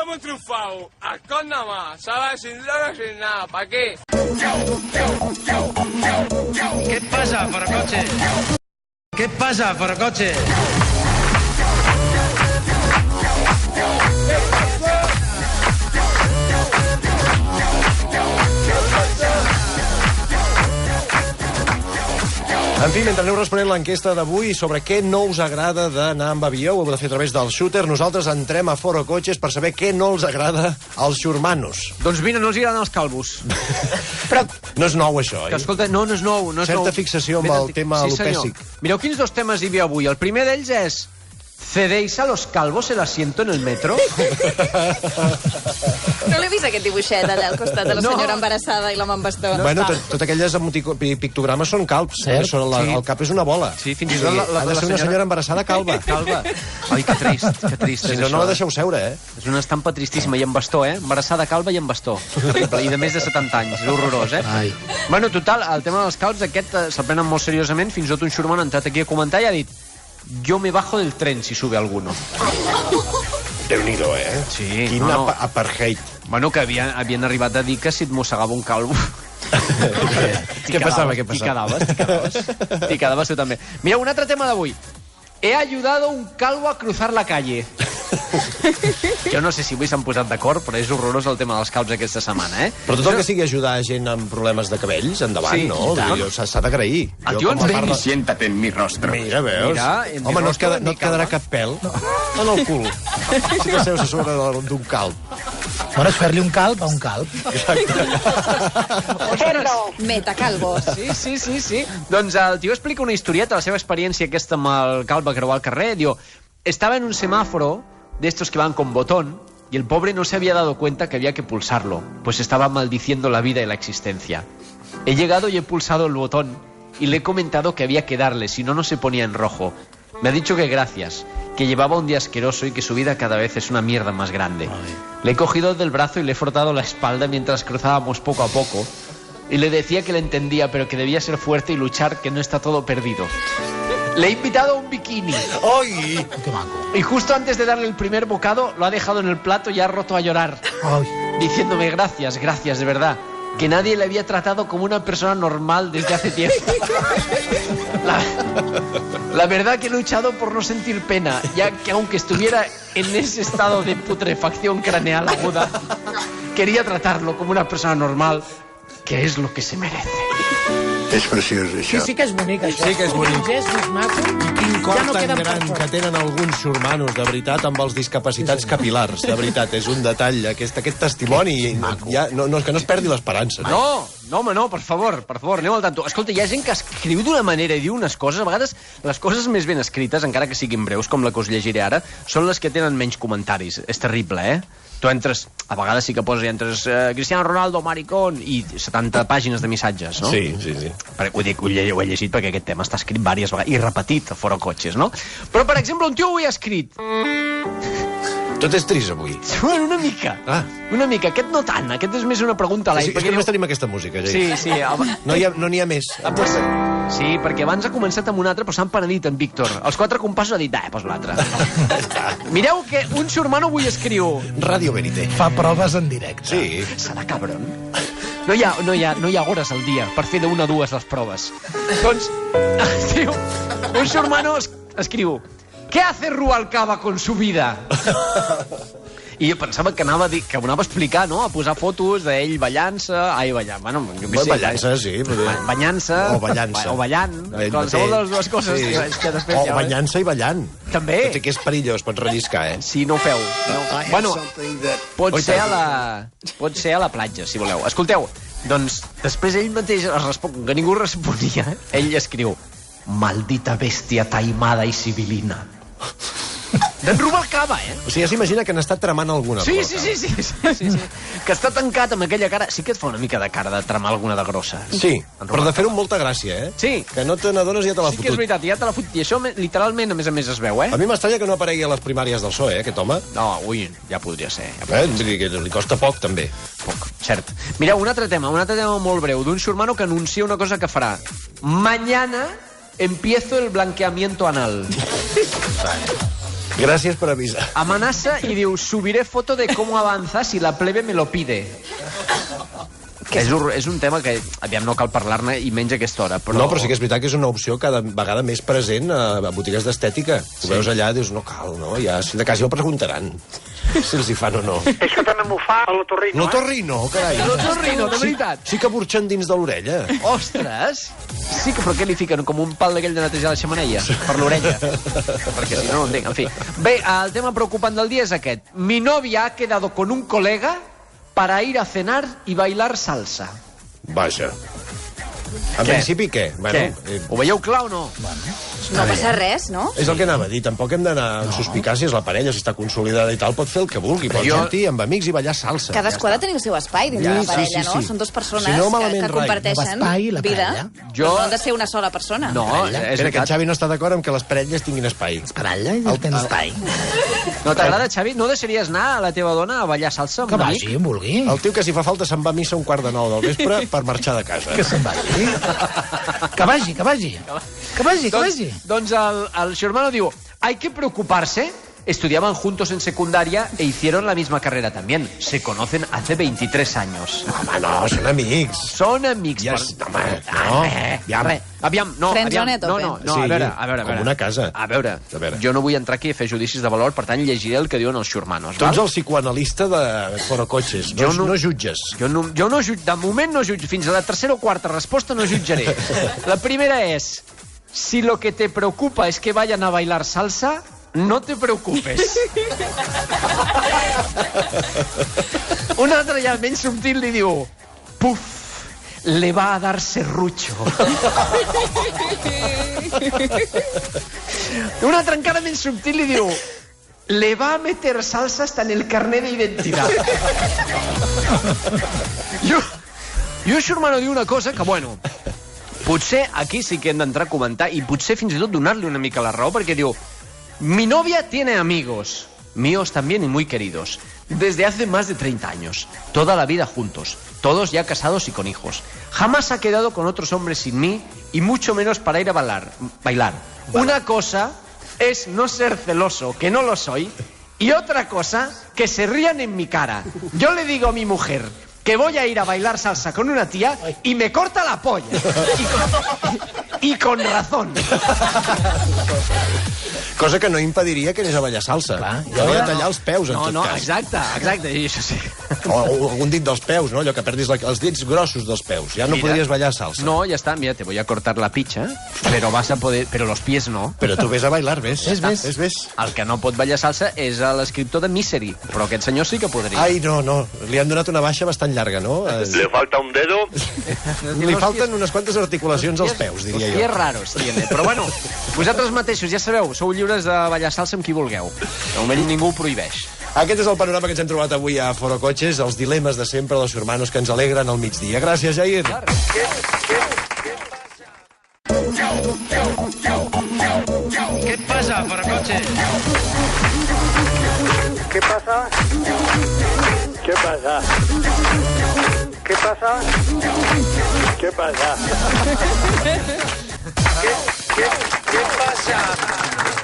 hemos triunfado. Ascón nada más, ¿sabes? Sin drogas, sin nada. ¿Para qué? ¿Qué pasa, Forocoche? ¿Qué pasa, Forocoche? En fi, mentre aneu responent l'enquesta d'avui sobre què no us agrada d'anar amb avió, ho heu de fer a través del shooter, nosaltres entrem a Foro Cotxes per saber què no els agrada als xurmanos. Doncs mira, no els agraden els calvos. Però no és nou, això, Que, escolta, no és nou. No és Certa nou. fixació amb el tema alopècic. Mireu quins dos temes hi havia avui. El primer d'ells és... ¿Cedéis a los calvos el asiento en el metro? No l'he vist, aquest dibuixet allà al costat de la senyora embarassada i l'home amb bastó. Bueno, tot aquelles pictogrames són calbs. El cap és una bola. Sí, fins i tot ha de ser una senyora embarassada calva. Calva. Ai, que trist Si no, no la deixeu seure, eh? És una estampa tristíssima, i amb bastó, eh? Embarassada, calva i amb bastó. Terrible. I de més de 70 anys. És horrorós, eh? Ai. Bueno, total, el tema dels calbs, aquest se'l prenen molt seriosament. Fins i tot un xurman ha entrat aquí a comentar i ha dit: yo me bajo del tren si sube alguno. Déu-n'hi-do, eh? Sí. Quin apartheid. Bueno, que havien arribat a dir que si et mossegava un calvo... Què passava? T'hi quedaves tu també. Mira, un altre tema d'avui. He ayudado un calvo a cruzar la calle. Jo no sé si avui s'han posat d'acord, però és horrorós el tema dels calbs aquesta setmana, eh? Però tot el que sigui ajudar gent amb problemes de cabells, endavant, Sí, no? S'ha d'agrair. El tio ens Ven y siéntate en mi rostro. Mira, veus? Mira, en Home, mi no rostro, et quedarà cap pèl en el cul. Si t'asseus a sobre d'un calb. Bueno, és fer-li un calb a un calb. Metacalvos. Sí. Doncs el tio explica una historieta, la seva experiència aquesta amb el calvo a creuar el carrer. Diu, estaba en un semáforo de estos que van con botón y el pobre no se había dado cuenta que había que pulsarlo, pues estaba maldiciendo la vida y la existencia. He llegado y he pulsado el botón y le he comentado que había que darle, si no, no se ponía en rojo. Me ha dicho que gracias, que llevaba un día asqueroso y que su vida cada vez es una mierda más grande. Le he cogido del brazo y le he frotado la espalda mientras cruzábamos poco a poco. Y le decía que le entendía, pero que debía ser fuerte y luchar, que no está todo perdido. Le he invitado a un bikini. Oi! Que maco. Y justo antes de darle el primer bocado, lo ha dejado en el plato y ha roto a llorar, Ai. diciéndome gracias, de verdad. Que nadie le había tratado como una persona normal desde hace tiempo. La verdad que he luchado por no sentir pena, ya que aunque estuviera en ese estado de putrefacción craneal aguda, quería tratarlo como una persona normal, que es lo que se merece. És preciós, això. Sí que és bonic, això. Sí que és bonic. Un gest més maco. Quin cor Ja no tan queden gran per que tenen alguns xurmanos, de veritat, amb els discapacitats capilars. De veritat, és un detall, aquest testimoni. Ja, que no es perdi l'esperança. No, home, no, per favor, aneu al tanto. Escolta, hi ha gent que escriu d'una manera i diu unes coses, a vegades les coses més ben escrites, encara que siguin breus, com la que us llegiré ara, són les que tenen menys comentaris. És terrible, eh? Tu entres, a vegades sí que poses, Cristiano Ronaldo, maricón, i 70 pàgines de missatges, no? Sí. Ho he llegit perquè aquest tema està escrit diverses vegades, i repetit a Foro Cotxes, no? Però, per exemple, un tio ho ha escrit. Tot és trist, avui. Bueno, una mica. Una mica. Aquest no tant, aquest és més una pregunta a l'aire. És que només tenim aquesta música, Jai. Sí. No n'hi ha més. Sí, perquè abans ha començat amb un altre, però s'han penedit en Víctor. Els 4 compassos ha dit, posa l'altre. Mireu que un xurmano avui escriu... Radio Verité. Fa proves en directe. Sí. Serà cabron? No hi ha hores al dia per fer d'una a dues les proves. Doncs, un xurmano escriu: ¿qué hace Rubalcaba con su vida? I jo pensava que anava a explicar, no? A posar fotos d'ell ballant-se... Bueno, jo què sé. Ballant-se, sí. Banyant-se. O ballant-se. O ballant. Qualsevol de les dues coses. Sí. És que després o banyant-se i ballant. També. Tot i que és perillós, pots relliscar, eh? Sí, no ho feu. Bueno, pot ser a la platja, si voleu. Escolteu, doncs, després ell mateix es respon, que ningú responia, ell escriu: maldita bèstia taimada i sibilina. D'en Rubalcaba, eh? O sigui, ja s'imagina que n'està tramant alguna cosa. Sí. Que està tancat amb aquella cara. Sí que et fa una mica de cara de tramar alguna de grossa. Sí, però de fer-ho amb molta gràcia, eh? Sí. Que no te n'adones i ja te l'ha Sí que és fotut. veritat, ja te l'ha fotut. I això, literalment, a més es veu, eh? A mi m'estranya que no aparegui a les primàries del PSOE, aquest home. No, ui, ja podria ser. Que li costa poc, també. Poc, cert. Mireu, un altre tema molt breu, d'un xurmano que anuncia una cosa que farà. Mañana empiezo el blanqueamiento anal. Gràcies per avisar. Amenaça i diu, subiré foto de cómo avanza si la plebe me lo pide. És un tema que, aviam, no cal parlar-ne i menys a aquesta hora. No, però sí que és veritat que és una opció cada vegada més present a botigues d'estètica. Ho veus allà i dius, no cal, no? Ja, si de cas ja ho preguntaran si els hi fan o no. Això també m'ho fa a l'otorrino, L'otorrino, carai. L'otorrino, de veritat. Sí que burxen dins de l'orella. Ostres! Sí, que però què li fiquen? Com un pal d'aquell de netejar la xemeneia? Per l'orella. Perquè si no, no entenc. En fi. Bé, el tema preocupant del dia és aquest. Mi novia ha quedado con un colega para ir a cenar y bailar salsa. Vaja. En principi, què? Què? Ho veieu clar o no? No passa res, no? És el que anava a dir. Tampoc hem d'anar amb suspicàcies. La parella, si està consolidada i tal, pot fer el que vulgui. Pot sortir amb amics i ballar salsa. Cadascú ha de tenir el seu espai dins de la parella, no? Són dues persones Si no, malament que rai. comparteixen L'espai i la vida. parella. Jo- No han de ser una sola persona. No, és Crec que en veritat. Xavi no està d'acord amb que les parelles tinguin espai. Paralla i tens espai. No t'agrada, Xavi? No deixaries anar a la teva dona a ballar salsa amb Que un amic? vagi, en vulgui. El tio que si fa falta se'n va a missa a 1:15 del vespre per marxar de casa. Que se'n vagi. Que vagi, que vagi. Que vagi, que vagi. Doncs el Xurmano diu, hay que preocuparse. Estudiaban juntos en secundaria e hicieron la misma carrera también. Se conocen hace 23 años. Home, no, són amics. Són amics. Ja, home, no. Aviam, no, Friendzone a tope. no, Sí, a veure. com una casa. A veure, jo no vull entrar aquí a fer judicis de valor, per tant llegiré el que diuen els xurmanos. Tu ets el psicoanalista de Forocotxes. No jutges. Jo no de moment no jutjo. Fins a la tercera o quarta resposta no jutjaré. La primera és, si lo que te preocupa es que vayan a bailar salsa, no te preocupes. Un altre ja menys subtil li diu, puf, le va a dar serrucho. Un altre encara menys subtil li diu, le va a meter salsa hasta en el carnet de identidad. Jo, Xurmano, diu una cosa que, bueno, potser aquí sí que hem d'entrar a comentar i potser fins i tot donar-li una mica la raó, perquè diu, mi novia tiene amigos, míos también y muy queridos, desde hace más de 30 años, toda la vida juntos, todos ya casados y con hijos. Jamás ha quedado con otros hombres sin mí y mucho menos para ir a bailar. Una cosa es no ser celoso, que no lo soy, y otra cosa, que se rían en mi cara. Yo le digo a mi mujer que voy a ir a bailar salsa con una tía y me corta la polla. Y con razón. Cosa que no impediria que anés a ballar salsa. Clar, I hauria de tallar els peus, en tot cas. Exacte, i això sí. O algun dit dels peus, no? Allò que perdis els dits grossos dels peus. Ja no Mira. podries ballar salsa. No, ya está, mira, te voy a cortar la picha, pero vas a poder, pero los pies no. Però tu ves a bailar, ves? Ves? El que no pot ballar salsa és l'escriptor de Misery, però aquest senyor sí que podria. Ai, no. Li han donat una baixa bastant llarga, no? Le falta un dedo. Li falten unes quantes articulacions als peus, diria Pies jo. raros, tiene. Però bueno, vosaltres mateixos, ja sabeu, sou lliures de ballar salsa amb qui vulgueu. De moment ningú ho prohibeix. Aquest és el panorama que ens hem trobat avui a Foro Cotxes, els dilemes de sempre dels hermanos que ens alegren al migdia. Gràcies, Jair. Què et passa, Forocotxes? ¿Qué pasa? ¿Qué pasa? ¿Qué pasa? ¿Qué pasa? ¿Qué pasa?